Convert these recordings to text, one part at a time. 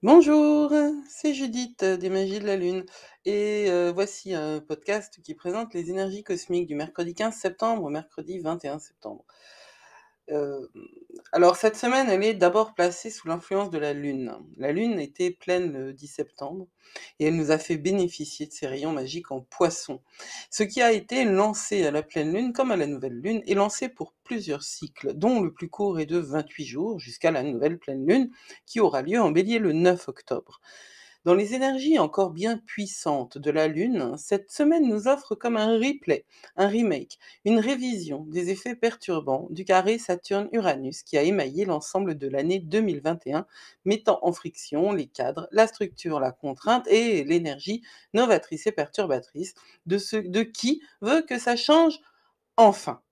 Bonjour, c'est Judith des Magies de la Lune et voici un podcast qui présente les énergies cosmiques du mercredi 15 septembre au mercredi 21 septembre. Heu, alors cette semaine, elle est d'abord placée sous l'influence de la Lune. La Lune était pleine le 10 septembre et elle nous a fait bénéficier de ses rayons magiques en Poissons. Ce qui a été lancé à la pleine Lune comme à la nouvelle Lune est lancé pour plusieurs cycles, dont le plus court est de 28 jours jusqu'à la nouvelle pleine Lune qui aura lieu en Bélier le 9 octobre. Dans les énergies encore bien puissantes de la Lune, cette semaine nous offre comme un replay, un remake, une révision des effets perturbants du carré Saturne-Uranus qui a émaillé l'ensemble de l'année 2021, mettant en friction les cadres, la structure, la contrainte et l'énergie novatrice et perturbatrice de qui veut que ça change enfin.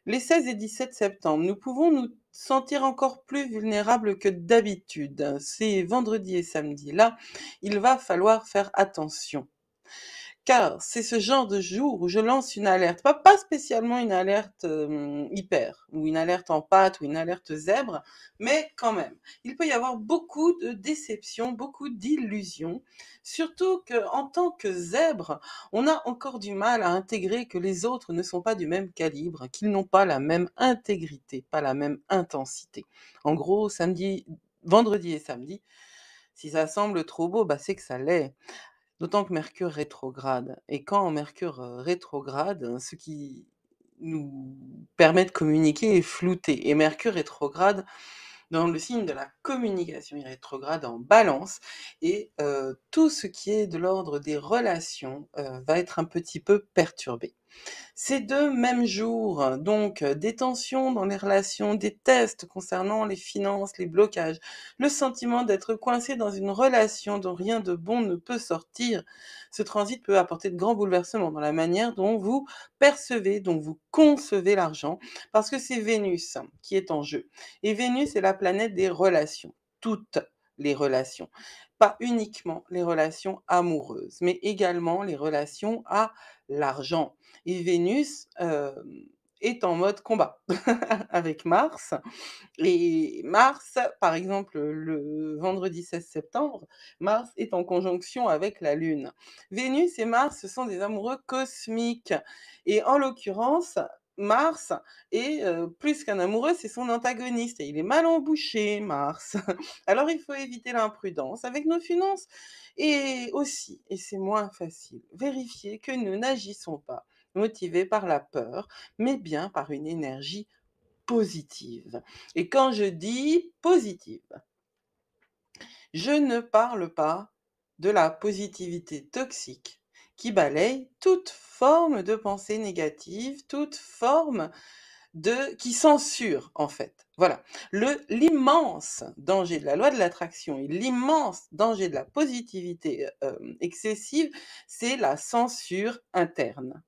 Les 16 et 17 septembre, nous pouvons nous sentir encore plus vulnérables que d'habitude. Ces vendredis et samedis-là, il va falloir faire attention. Car c'est ce genre de jour où je lance une alerte, pas spécialement une alerte hyper, ou une alerte en pâte, ou une alerte zèbre, mais quand même. Il peut y avoir beaucoup de déceptions, beaucoup d'illusions, surtout qu'en tant que zèbre, on a encore du mal à intégrer que les autres ne sont pas du même calibre, qu'ils n'ont pas la même intégrité, pas la même intensité. En gros, vendredi et samedi, si ça semble trop beau, bah c'est que ça l'est. D'autant que Mercure rétrograde et quand Mercure, rétrograde, ce qui nous permet de communiquer est flouté et Mercure rétrograde dans le signe de la communication, il rétrograde en Balance et tout ce qui est de l'ordre des relations, va être un petit peu perturbé. Ces 2 mêmes jours, donc des tensions dans les relations, des tests concernant les finances, les blocages, le sentiment d'être coincé dans une relation dont rien de bon ne peut sortir. Ce transit peut apporter de grands bouleversements dans la manière dont vous percevez, dont vous concevez l'argent, parce que c'est Vénus qui est en jeu. Et Vénus est la planète des relations, toutes les relations. Pas uniquement les relations amoureuses, mais également les relations à l'argent. Et Vénus est en mode combat avec Mars. Et Mars, par exemple, le vendredi 16 septembre, Mars est en conjonction avec la Lune. Vénus et Mars, ce sont des amoureux cosmiques. Et en l'occurrence, Mars est plus qu'un amoureux, c'est son antagoniste. Et il est mal embouché, Mars. Alors il faut éviter l'imprudence avec nos finances. Et aussi, et c'est moins facile, vérifier que nous n'agissons pas motivés par la peur, mais bien par une énergie positive. Et quand je dis positive, je ne parle pas de la positivité toxique qui balaye toute forme de pensée négative, toute forme qui censure en fait. Voilà. L'immense danger de la loi de l'attraction et l'immense danger de la positivité excessive, c'est la censure interne.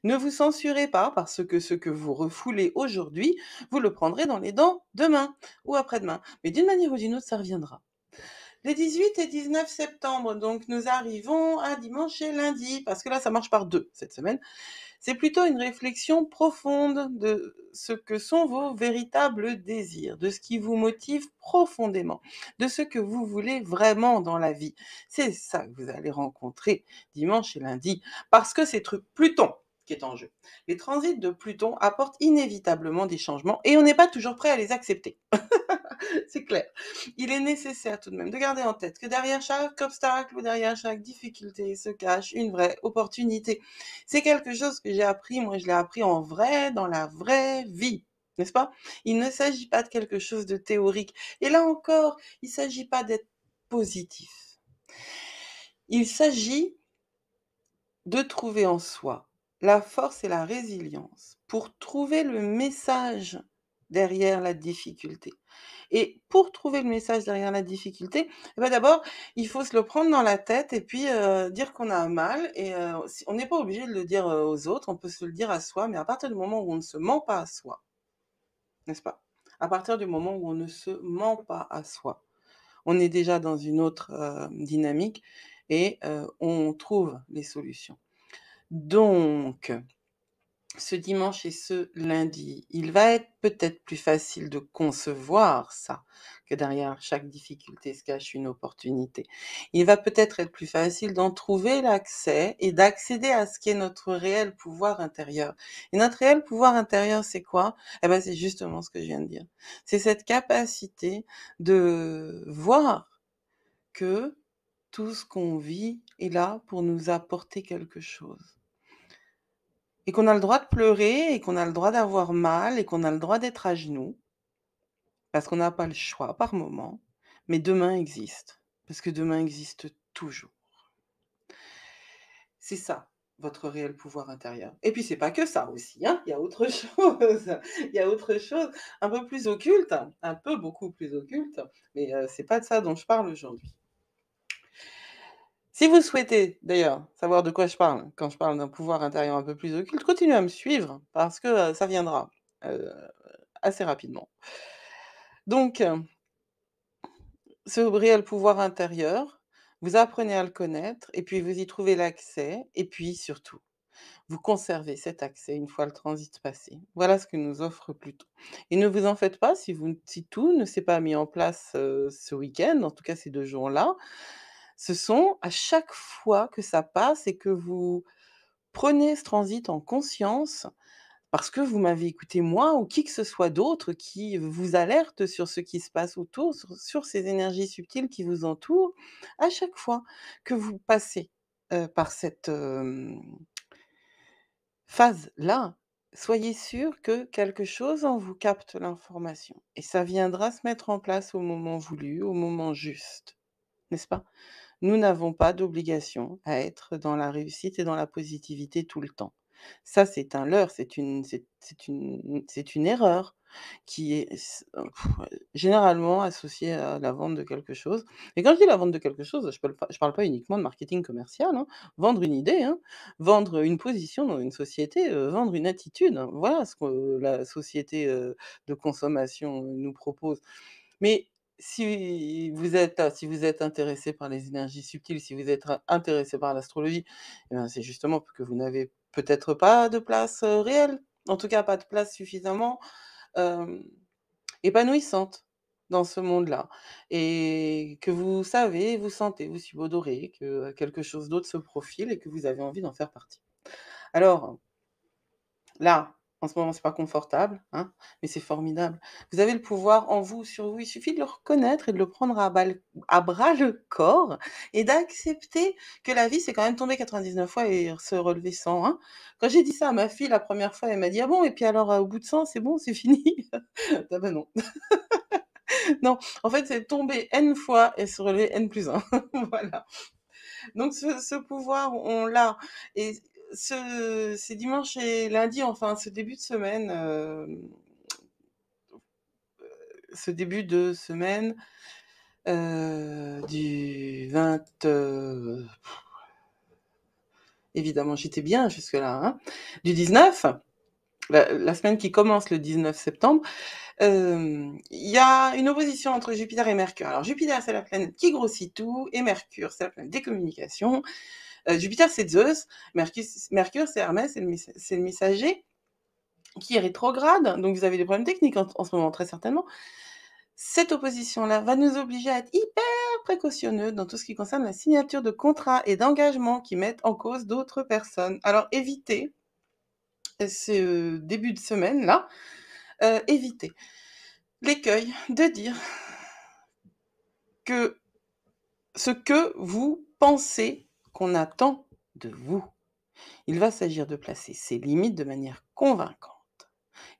Ne vous censurez pas parce que ce que vous refoulez aujourd'hui, vous le prendrez dans les dents demain ou après-demain. Mais d'une manière ou d'une autre, ça reviendra. Les 18 et 19 septembre, donc nous arrivons à dimanche et lundi, parce que là, ça marche par deux cette semaine. C'est plutôt une réflexion profonde de ce que sont vos véritables désirs, de ce qui vous motive profondément, de ce que vous voulez vraiment dans la vie. C'est ça que vous allez rencontrer dimanche et lundi, parce que c'est Pluton qui est en jeu. Les transits de Pluton apportent inévitablement des changements et on n'est pas toujours prêt à les accepter. C'est clair. Il est nécessaire tout de même de garder en tête que derrière chaque obstacle ou derrière chaque difficulté se cache une vraie opportunité. C'est quelque chose que j'ai appris, moi je l'ai appris en vrai, dans la vraie vie. N'est-ce pas? Il ne s'agit pas de quelque chose de théorique. Et là encore, il ne s'agit pas d'être positif. Il s'agit de trouver en soi la force et la résilience pour trouver le message derrière la difficulté. Et pour trouver le message derrière la difficulté, eh ben d'abord, il faut se le prendre dans la tête et puis dire qu'on a mal. Et on n'est pas obligé de le dire aux autres, on peut se le dire à soi, mais à partir du moment où on ne se ment pas à soi, n'est-ce pas? À partir du moment où on ne se ment pas à soi, on est déjà dans une autre dynamique et on trouve les solutions. Donc, ce dimanche et ce lundi, il va être peut-être plus facile de concevoir ça, que derrière chaque difficulté se cache une opportunité. Il va peut-être être plus facile d'en trouver l'accès et d'accéder à ce qui est notre réel pouvoir intérieur. Et notre réel pouvoir intérieur, c'est quoi? Eh ben, c'est justement ce que je viens de dire. C'est cette capacité de voir que tout ce qu'on vit est là pour nous apporter quelque chose. Et qu'on a le droit de pleurer et qu'on a le droit d'avoir mal et qu'on a le droit d'être à genoux, parce qu'on n'a pas le choix par moment, mais demain existe, parce que demain existe toujours. C'est ça, votre réel pouvoir intérieur. Et puis c'est pas que ça aussi, hein, il y a autre chose. Il y a autre chose, un peu plus occulte, un peu beaucoup plus occulte, mais c'est pas de ça dont je parle aujourd'hui. Si vous souhaitez d'ailleurs savoir de quoi je parle quand je parle d'un pouvoir intérieur un peu plus occulte, continuez à me suivre parce que ça viendra assez rapidement. Donc, ce réel pouvoir intérieur, vous apprenez à le connaître et puis vous y trouvez l'accès et puis surtout, vous conservez cet accès une fois le transit passé. Voilà ce que nous offre Pluton. Et ne vous en faites pas si tout ne s'est pas mis en place ce week-end, en tout cas ces 2 jours-là. Ce sont à chaque fois que ça passe et que vous prenez ce transit en conscience, parce que vous m'avez écouté moi ou qui que ce soit d'autre qui vous alerte sur ce qui se passe autour, sur ces énergies subtiles qui vous entourent. À chaque fois que vous passez, par cette, phase-là, soyez sûr que quelque chose en vous capte l'information et ça viendra se mettre en place au moment voulu, au moment juste, n'est-ce pas? Nous n'avons pas d'obligation à être dans la réussite et dans la positivité tout le temps. Ça, c'est un leurre, c'est une erreur qui est généralement associée à la vente de quelque chose. Et quand je dis la vente de quelque chose, je parle pas uniquement de marketing commercial, hein. Vendre une idée, hein, vendre une position dans une société, vendre une attitude, hein. Voilà ce que la société, de consommation nous propose. Mais si vous êtes intéressé par les énergies subtiles, si vous êtes intéressé par l'astrologie, eh ben, c'est justement que vous n'avez peut-être pas de place, réelle, en tout cas pas de place suffisamment, hem, épanouissante dans ce monde-là et que vous savez, vous sentez, vous subodorez que quelque chose d'autre se profile et que vous avez envie d'en faire partie. Alors là, en ce moment, c'est pas confortable, hein, mais c'est formidable. Vous avez le pouvoir en vous, sur vous. Il suffit de le reconnaître et de le prendre à bras le corps et d'accepter que la vie, c'est quand même tomber 99 fois et se relever 100, hein. Quand j'ai dit ça à ma fille la première fois, elle m'a dit: «Ah bon? Et puis alors, au bout de 100, c'est bon, c'est fini?» Ah bah non. Non, en fait, c'est tomber N fois et se relever N+1. Voilà. Donc ce pouvoir, on l'a et ces dimanches et lundis, enfin ce début de semaine, ce début de semaine, du 20, évidemment j'étais bien jusque-là, hein, du 19, la semaine qui commence le 19 septembre, il y a une opposition entre Jupiter et Mercure. Alors Jupiter, c'est la planète qui grossit tout et Mercure, c'est la planète des communications. Jupiter, c'est Zeus, Mercure, c'est Hermès, c'est le messager qui est rétrograde, donc vous avez des problèmes techniques en ce moment, très certainement. Cette opposition-là va nous obliger à être hyper précautionneux dans tout ce qui concerne la signature de contrats et d'engagements qui mettent en cause d'autres personnes. Alors évitez ce début de semaine-là, évitez l'écueil de dire que ce que vous pensez qu'on attend de vous. Il va s'agir de placer ses limites de manière convaincante.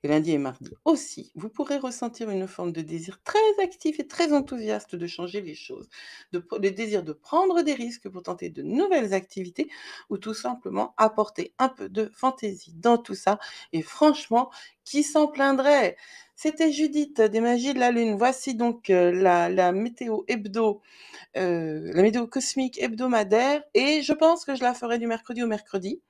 Et lundi et mardi aussi, vous pourrez ressentir une forme de désir très actif et très enthousiaste de changer les choses, le désir de prendre des risques pour tenter de nouvelles activités ou tout simplement apporter un peu de fantaisie dans tout ça. Et franchement, qui s'en plaindrait? C'était Judith des Magies de la Lune. Voici donc la météo hebdo, la météo cosmique hebdomadaire et je pense que je la ferai du mercredi au mercredi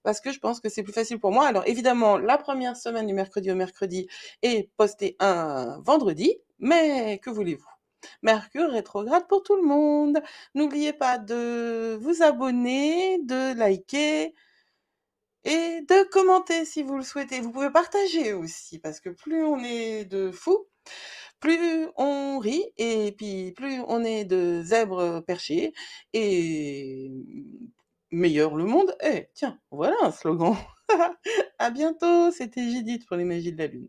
parce que je pense que c'est plus facile pour moi. Alors évidemment, la première semaine du mercredi au mercredi est postée un vendredi, mais que voulez-vous? Mercure rétrograde pour tout le monde. N'oubliez pas de vous abonner, de liker, et de commenter si vous le souhaitez. Vous pouvez partager aussi, parce que plus on est de fous, plus on rit, et puis plus on est de zèbres perchés, et meilleur le monde est. Tiens, voilà un slogan. À bientôt, c'était Judith pour les Magies de la Lune.